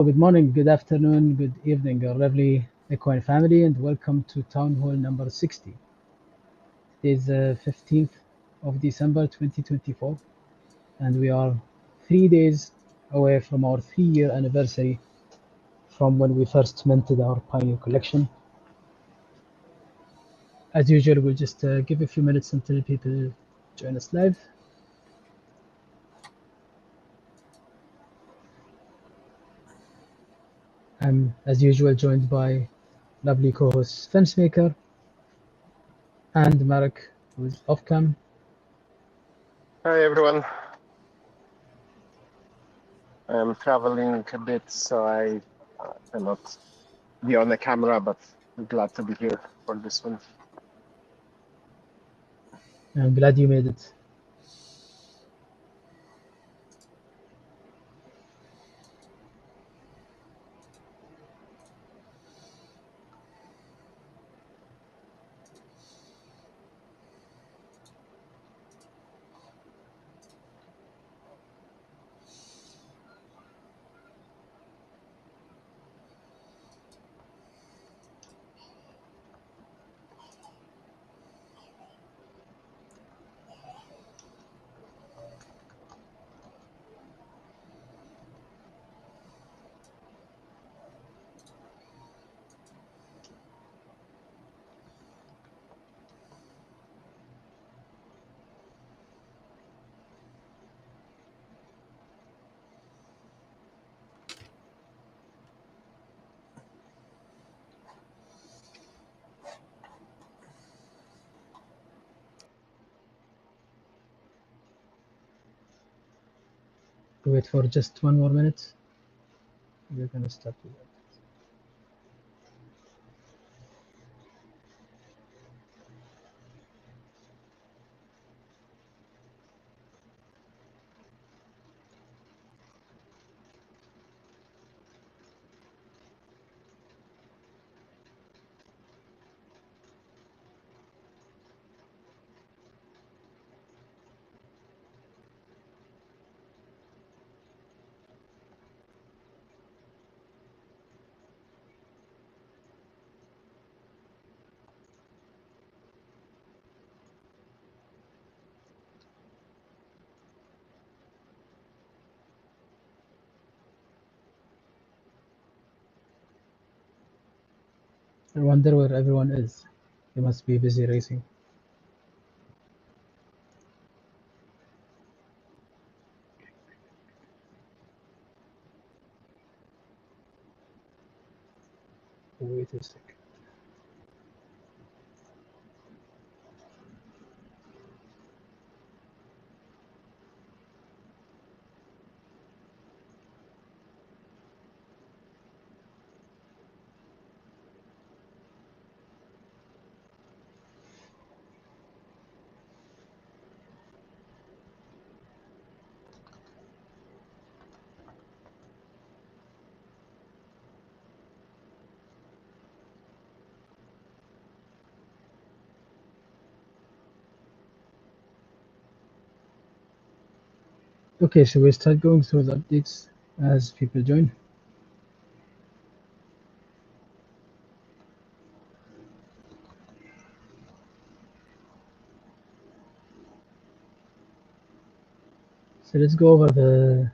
Good morning, good afternoon, good evening, our lovely Equine family, and welcome to Town Hall number 60. It is the 15th of December 2024, and we are 3 days away from our 3-year anniversary from when we first minted our Pioneer collection. As usual, we'll just give a few minutes until people join us live. I'm, as usual, joined by lovely co-host Fencemaker and Marek, who's off cam. Hi everyone. I'm traveling a bit, so I cannot be on the camera, but I'm glad to be here for this one. I'm glad you made it. Wait for just one more minute. We're going to start with that. I wonder where everyone is. They must be busy racing. Wait a second. Okay, so we start going through the updates as people join. So let's go over the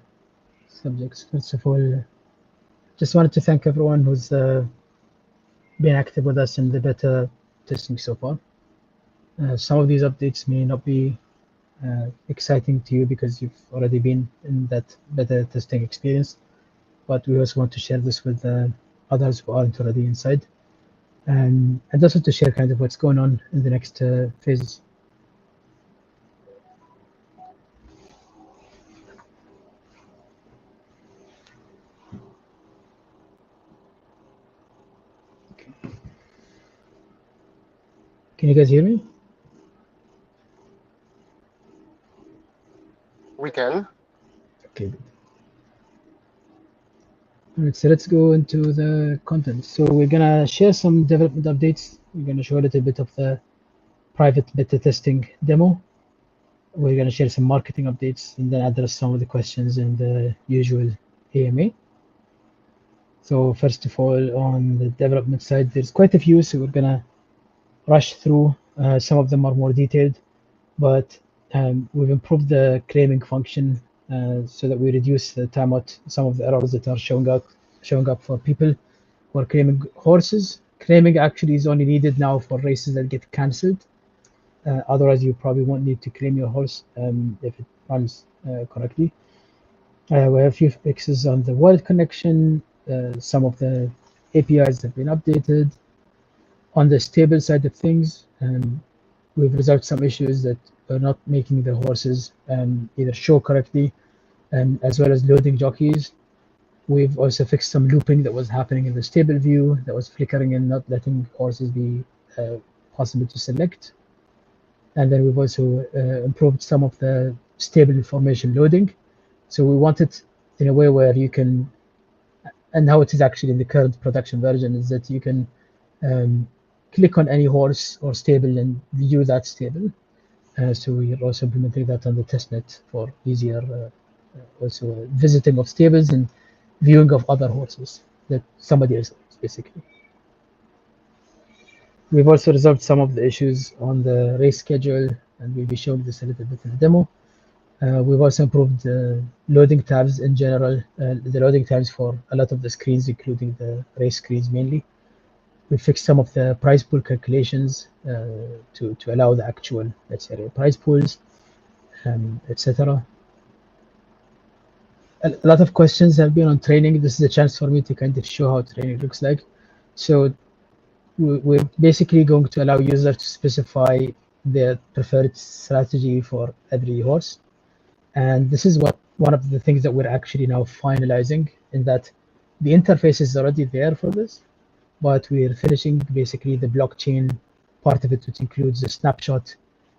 subjects. First of all, just wanted to thank everyone who's been active with us in the beta testing so far. Some of these updates may not be exciting to you because you've already been in that beta testing experience, but we also want to share this with others who aren't already inside, and also to share kind of what's going on in the next phases. Can you guys hear me? We can. Okay. All right, so let's go into the content. So we're gonna share some development updates. We're gonna show a little bit of the private beta testing demo. We're gonna share some marketing updates and then address some of the questions in the usual AMA. So first of all, on the development side, there's quite a few, so we're gonna rush through. Some of them are more detailed, but we've improved the claiming function so that we reduce the time out some of the errors that are showing up for people who are claiming horses. Claiming actually is only needed now for races that get cancelled. Otherwise, you probably won't need to claim your horse if it runs correctly. We have a few fixes on the wallet connection. Some of the APIs have been updated. On the stable side of things, we've resolved some issues that are not making the horses either show correctly, as well as loading jockeys. We've also fixed some looping that was happening in the stable view that was flickering and not letting horses be possible to select. And then we've also improved some of the stable information loading. So we want it in a way where you can, and how it is actually in the current production version, is that you can click on any horse or stable and view that stable. So we're also implementing that on the testnet for easier also visiting of stables and viewing of other horses that somebody else owns, basically. We've also resolved some of the issues on the race schedule, and we'll be showing this a little bit in the demo. We've also improved loading tabs in general, the loading tabs for a lot of the screens, including the race screens mainly. We fixed some of the prize pool calculations to allow the actual, let's say, prize pools, etc. A lot of questions have been on training. This is a chance for me to kind of show how training looks like. So we're basically going to allow users to specify their preferred strategy for every horse. And this is one of the things that we're actually now finalizing, in that the interface is already there for this, but we're finishing basically the blockchain part of it, which includes a snapshot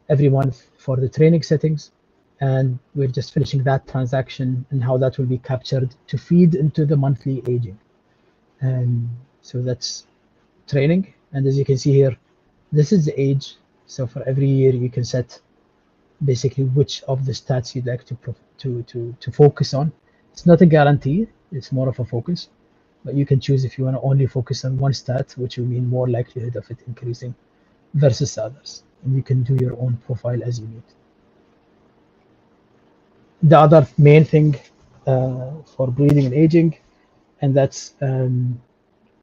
every month for the training settings. And we're just finishing that transaction and how that will be captured to feed into the monthly aging. And so that's training. And as you can see here, this is the age. So for every year, you can set basically which of the stats you'd like to focus on. It's not a guarantee, it's more of a focus, but you can choose if you want to only focus on one stat, which will mean more likelihood of it increasing versus others. And you can do your own profile as you need. The other main thing for breeding and aging, and that's the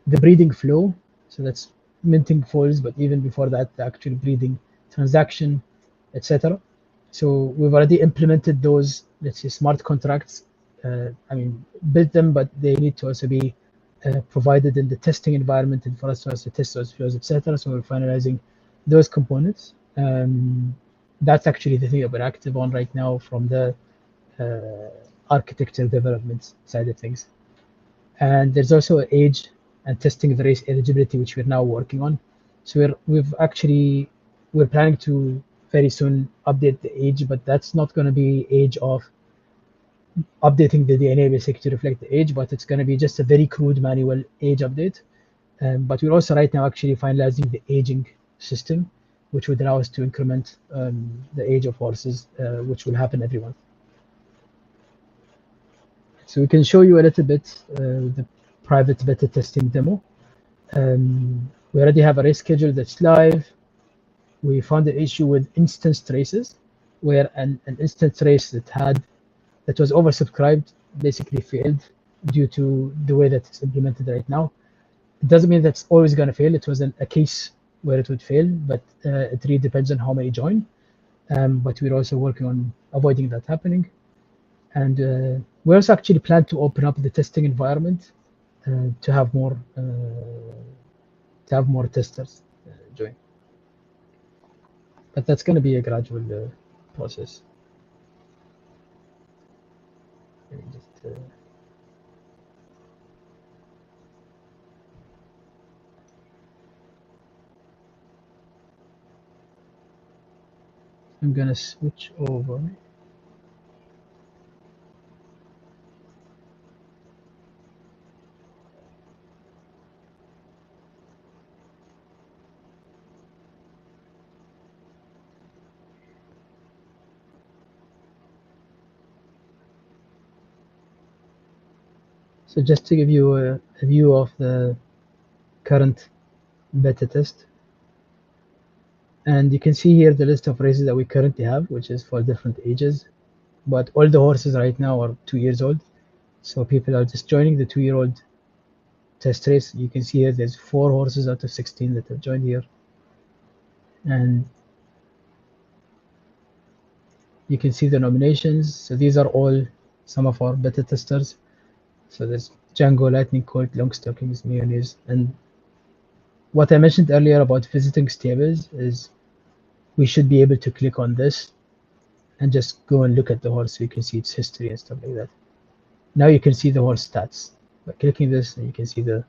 breeding flow. So that's minting foals, but even before that, the actual breeding transaction, etc. So we've already implemented those, let's say, smart contracts. I mean, built them, but they need to also be provided in the testing environment and for us to also test those flows, etc. So we're finalizing those components. That's actually the thing that we're active on right now from the architecture development side of things. And there's also age and testing the race eligibility, which we're now working on. So we're planning to very soon update the age, but that's not going to be age of updating the DNA basically to reflect the age, but it's going to be just a very crude manual age update. But we're also right now actually finalizing the aging system, which would allow us to increment the age of horses, which will happen every month. So we can show you a little bit the private beta testing demo. We already have a race schedule that's live. We found an issue with instanced races, where an instance race that was oversubscribed basically failed due to the way that it's implemented right now. It doesn't mean that's always going to fail. It was a case where it would fail, but it really depends on how many join. But we're also working on avoiding that happening. And we also actually plan to open up the testing environment to have more testers join. But that's going to be a gradual process. Let me just, I'm going to switch over. So just to give you a view of the current beta test, and you can see here the list of races that we currently have, which is for different ages, but all the horses right now are 2 years old. So people are just joining the 2-year-old test race. You can see here there's 4 horses out of 16 that have joined here, and you can see the nominations. So these are all some of our beta testers. So there's Django, Lightning Colt, Longstockings, Mayonnaise, and what I mentioned earlier about visiting stables is we should be able to click on this and just go and look at the horse so you can see its history and stuff like that. Now you can see the horse stats. By clicking this, you can see the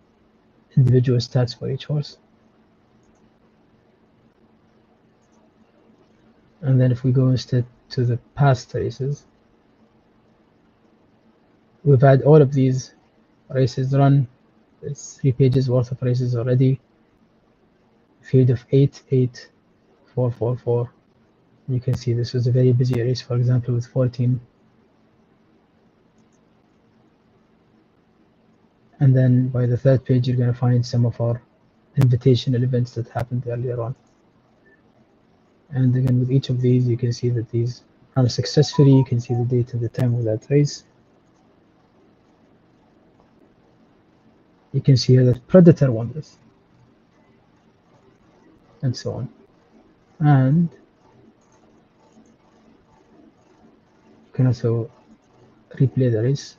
individual stats for each horse. And then if we go instead to the past races, we've had all of these races run. It's 3 pages worth of races already. Field of 8, 8, 4, 4, 4. You can see this was a very busy race, for example, with 14. And then by the 3rd page, you're going to find some of our invitational events that happened earlier on. And again, with each of these, you can see that these run successfully. You can see the date and the time of that race. You can see here that Predator won this, and so on. And you can also replay the race.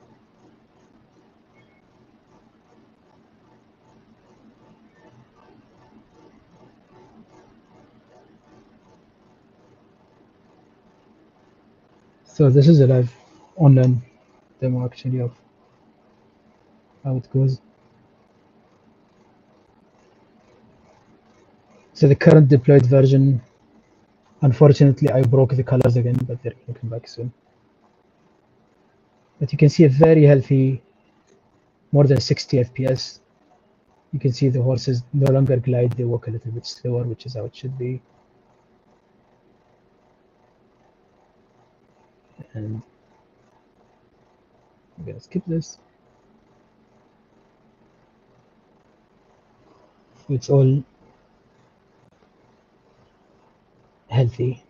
So this is a live online demo actually of how it goes. So the current deployed version, unfortunately, I broke the colors again, but they're going to come back soon. But you can see a very healthy, more than 60 FPS. You can see the horses no longer glide, they walk a little bit slower, which is how it should be. And I'm going to skip this. It's all healthy.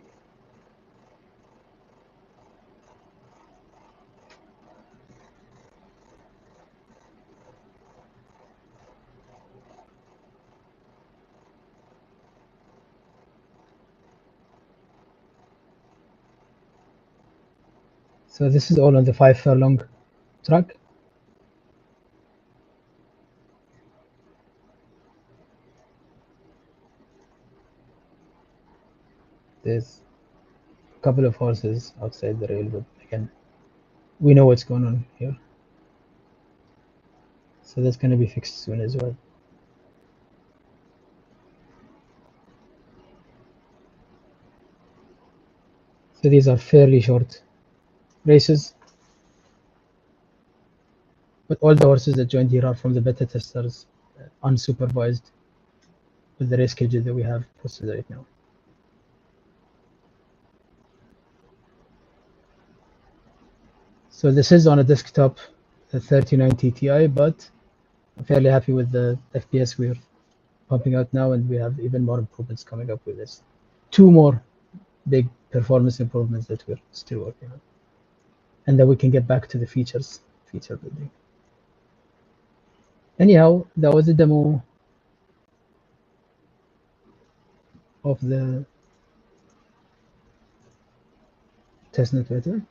So this is all on the 5 furlong track. There's a couple of horses outside the rail, but again, we know what's going on here. So that's going to be fixed soon as well. So these are fairly short races, but all the horses that joined here are from the beta testers, unsupervised, with the race schedule that we have posted right now. So this is on a desktop, the 3090 Ti, but I'm fairly happy with the FPS we're pumping out now, and we have even more improvements coming up with this. 2 more big performance improvements that we're still working on. And then we can get back to the feature building. Anyhow, that was a demo of the testnet beta.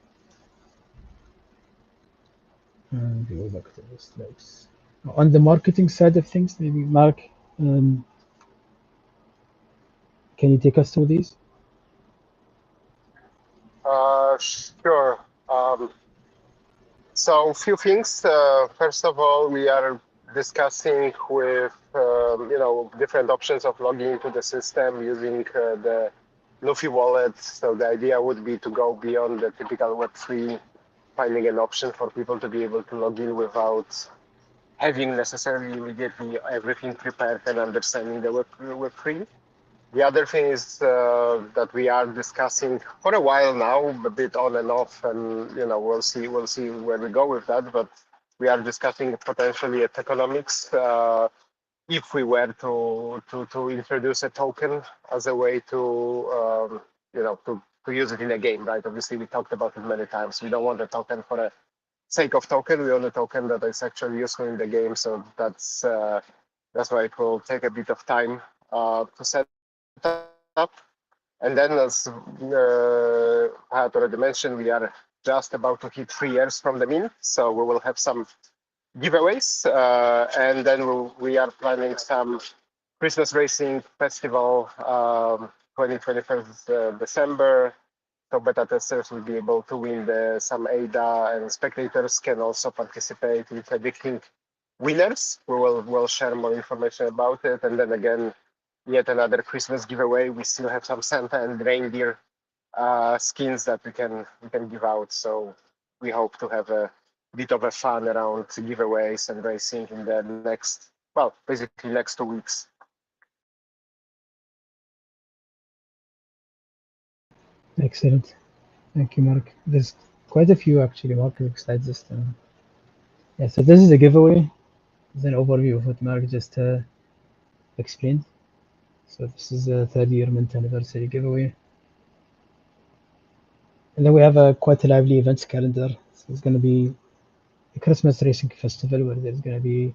And we go back to the slides. On the marketing side of things, maybe Mark, can you take us through these? Sure. So a few things. First of all, we are discussing with different options of logging into the system using the Luffy wallet. So the idea would be to go beyond the typical Web3, finding an option for people to be able to log in without having necessarily immediately everything prepared and understanding the Web3. The other thing is that we are discussing for a while now, a bit on and off, and we'll see where we go with that. But we are discussing potentially at economics if we were to introduce a token as a way to to use it in a game, right? Obviously, we talked about it many times. We don't want a token for a sake of token. We want a token that is actually useful in the game. So that's why it will take a bit of time to set up. And then, as I had already mentioned, we are just about to hit 3 years from the mint. So we will have some giveaways. And then we are planning some Christmas Racing Festival 2021 December. So beta testers will be able to win some ADA, and spectators can also participate in predicting winners. We'll share more information about it. And then again, yet another Christmas giveaway. We still have some Santa and reindeer skins that we can give out. So we hope to have a bit of a fun around giveaways and racing in the next, well, basically next 2 weeks. Excellent. Thank you, Mark. There's quite a few actually, Mark, besides this. Yeah, so this is a giveaway. This is an overview of what Mark just explained. So this is a 3rd-year mint anniversary giveaway. And then we have quite a lively events calendar. So it's going to be a Christmas racing festival where there's going to be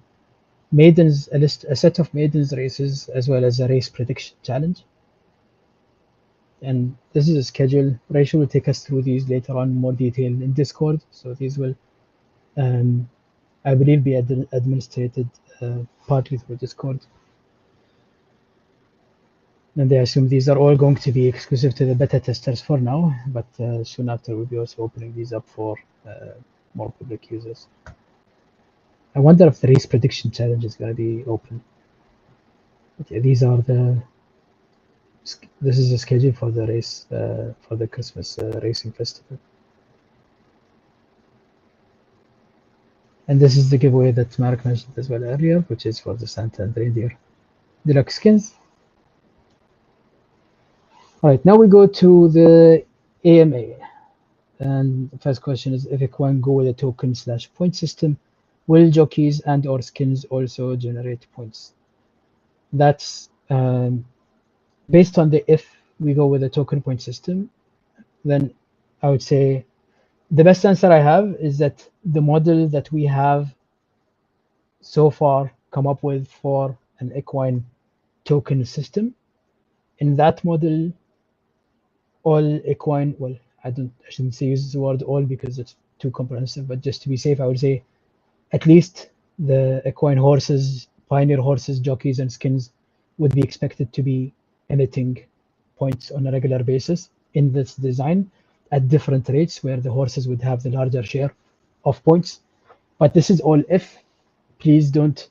maidens, a set of maidens races, as well as a race prediction challenge. And this is a schedule. Rachel will take us through these later on in more detail in Discord. So these will, I believe, be administrated partly through Discord. And I assume these are all going to be exclusive to the beta testers for now, but soon after we'll be also opening these up for more public users. I wonder if the race prediction challenge is going to be open. But yeah, this is a schedule for the race, for the Christmas racing festival. And this is the giveaway that Mark mentioned as well earlier, which is for the Santa and Reindeer Deluxe skins. All right, now we go to the AMA. And the first question is, if Equine go with a token/point system, will jockeys and or skins also generate points? That's based on the if we go with a token point system, then I would say the best answer I have is that the model that we have so far come up with for an equine token system, in that model, all equine, well, I shouldn't say use the word all because it's too comprehensive, but just to be safe, I would say at least the equine horses, pioneer horses, jockeys, and skins would be expected to be emitting points on a regular basis in this design at different rates, where the horses would have the larger share of points. But this is all if. Please don't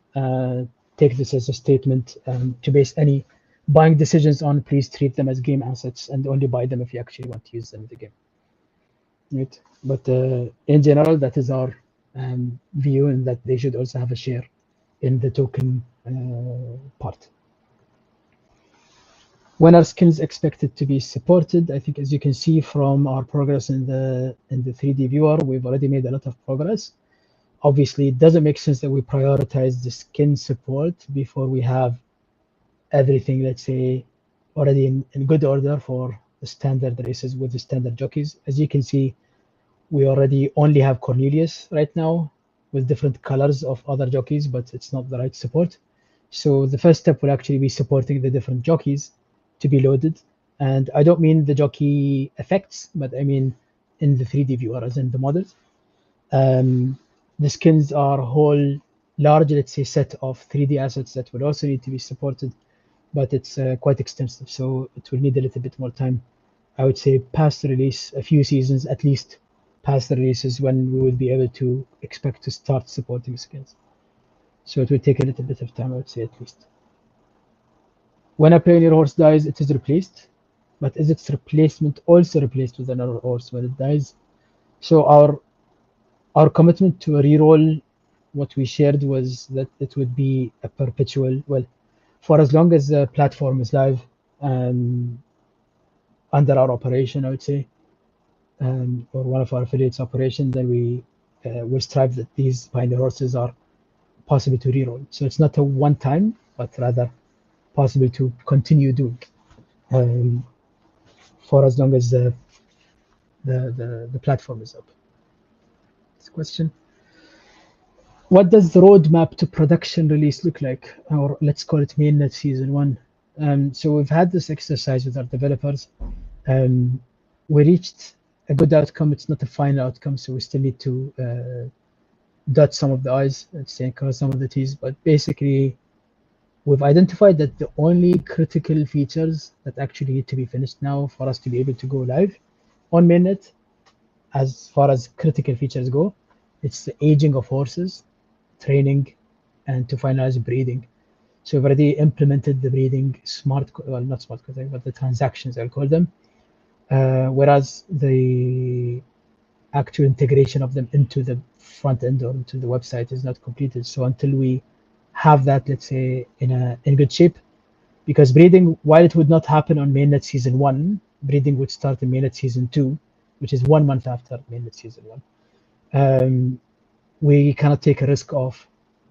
take this as a statement to base any buying decisions on. Please treat them as game assets and only buy them if you actually want to use them in the game. Right? But in general, that is our view, and that they should also have a share in the token part. When are skins expected to be supported? I think, as you can see from our progress in the 3D viewer, we've already made a lot of progress. Obviously, it doesn't make sense that we prioritize the skin support before we have everything, let's say, already in good order for the standard races with the standard jockeys. As you can see, we already only have Cornelius right now with different colors of other jockeys, but it's not the right support. So the first step will actually be supporting the different jockeys to be loaded. And I don't mean the jockey effects, but I mean in the 3D viewer, as in the models. The skins are a whole large, let's say, set of 3D assets that will also need to be supported, but it's quite extensive, so it will need a little bit more time. I would say past the release, a few seasons at least past the releases, when we would be able to expect to start supporting skins. So it will take a little bit of time, I would say, at least. When a pioneer horse dies, it is replaced, but is its replacement also replaced with another horse when it dies? So our commitment to a reroll, what we shared was that it would be a perpetual, well, for as long as the platform is live under our operation, I would say, or one of our affiliates operation, then we will strive that these Pioneer horses are possible to reroll. So it's not a one-time, but rather possible to continue doing for as long as the platform is up. This question. What does the roadmap to production release look like? Or let's call it mainnet season 1. So we've had this exercise with our developers. We reached a good outcome. It's not a final outcome, so we still need to dot some of the I's, let's say, cross some of the T's. But basically, we've identified that the only critical features that actually need to be finished now for us to be able to go live on mainnet, as far as critical features go, it's the aging of horses, training, and to finalize breeding. So we've already implemented the breeding not smart contract, but the transactions, I'll call them. Whereas the actual integration of them into the front end or into the website is not completed. So until we have that, let's say, in good shape, because breeding, while it would not happen on mainnet season 1, breeding would start in mainnet season 2, which is 1 month after mainnet season 1. We cannot take a risk of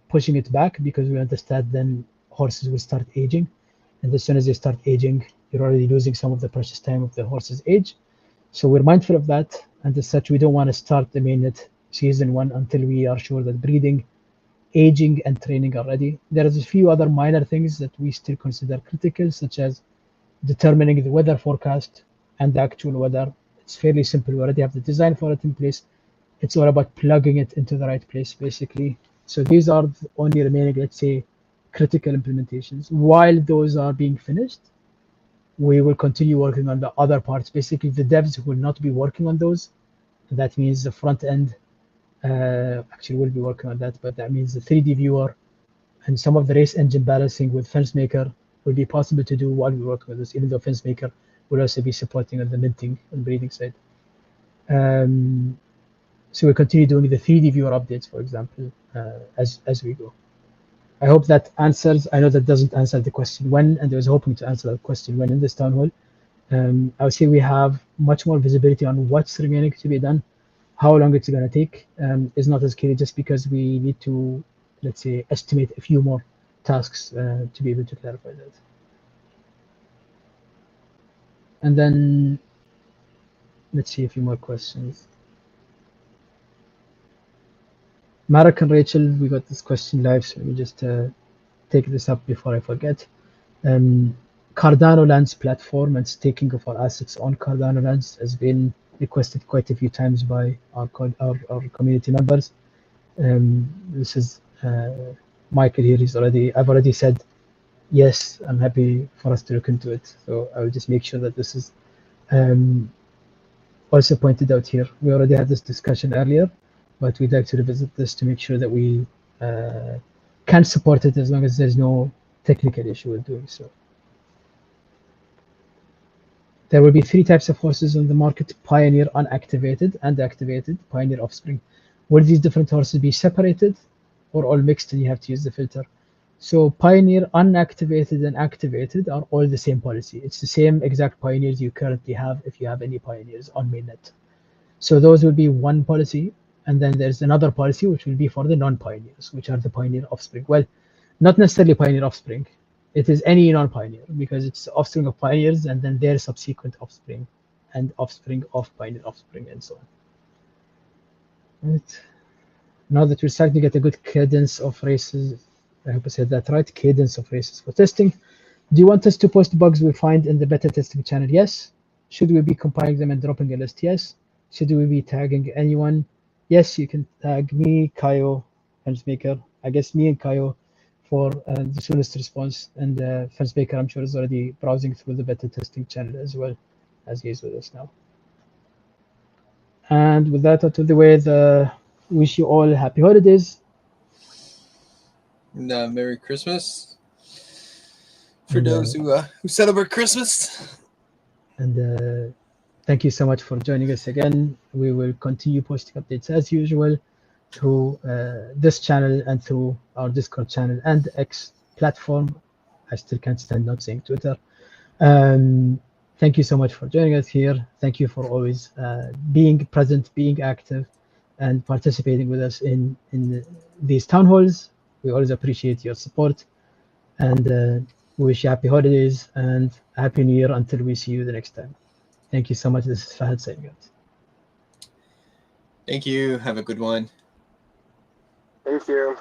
pushing it back because we understand then horses will start aging, and as soon as they start aging, you're already losing some of the precious time of the horse's age. So we're mindful of that, and as such, we don't want to start the mainnet season 1 until we are sure that breeding, aging, and training are ready. There is a few other minor things that we still consider critical, such as determining the weather forecast and the actual weather. It's fairly simple. We already have the design for it in place. It's all about plugging it into the right place, basically. So these are the only remaining, let's say, critical implementations. While those are being finished, we will continue working on the other parts. Basically, the devs will not be working on those. That means the front end actually will be working on that, but that means the 3D viewer and some of the race engine balancing with FenceMaker will be possible to do while we work with this, even though FenceMaker will also be supporting on the minting and breeding side. So we'll continue doing the 3D viewer updates, for example, as we go. I hope that answers. I know that doesn't answer the question when, and I was hoping to answer that question when in this town hall. I would say we have much more visibility on what's remaining to be done. How long it's going to take is not as clear, just because we need to, let's say, estimate a few more tasks to be able to clarify that. And then let's see a few more questions. Marek and Rachel, we got this question live, so let me just take this up before I forget. Cardano Lands platform and staking of our assets on Cardano Lands has been requested quite a few times by our community members. This is Michael here. I've already said yes, I'm happy for us to look into it. So I will just make sure that this is also pointed out here. We already had this discussion earlier, but we'd like to revisit this to make sure that we can support it as long as there's no technical issue with doing so. There will be 3 types of horses on the market: Pioneer unactivated and activated, Pioneer offspring. Will these different horses be separated or all mixed and you have to use the filter? So Pioneer unactivated and activated are all the same policy. It's the same exact Pioneers you currently have if you have any Pioneers on mainnet. So those will be one policy. And then there's another policy which will be for the non-Pioneers, which are the Pioneer offspring. Well, not necessarily Pioneer offspring. It is any non-Pioneer, because it's offspring of Pioneers and then their subsequent offspring and offspring of Pioneer offspring and so on. Right. Now that we're starting to get a good cadence of races, I hope I said that right, cadence of races for testing. Do you want us to post bugs we find in the beta testing channel? Yes. Should we be compiling them and dropping a list? Yes. Should we be tagging anyone? Yes, you can tag me, Kayo, FenceMaker. I guess me and Kayo for the soonest response. And FenceMaker, I'm sure, is already browsing through the beta testing channel as well, as he is with us now. And with that out of the way, wish you all happy holidays. And Merry Christmas for those who celebrate Christmas. And thank you so much for joining us again. We will continue posting updates as usual through this channel and through our Discord channel and X platform. I still can't stand not saying Twitter. Thank you so much for joining us here. Thank you for always being present, being active. and participating with us in these town halls. We always appreciate your support, and we wish you happy holidays and happy new year until we see you the next time. Thank you so much. This is Fahad saying it. Thank you. Have a good one. Thank you.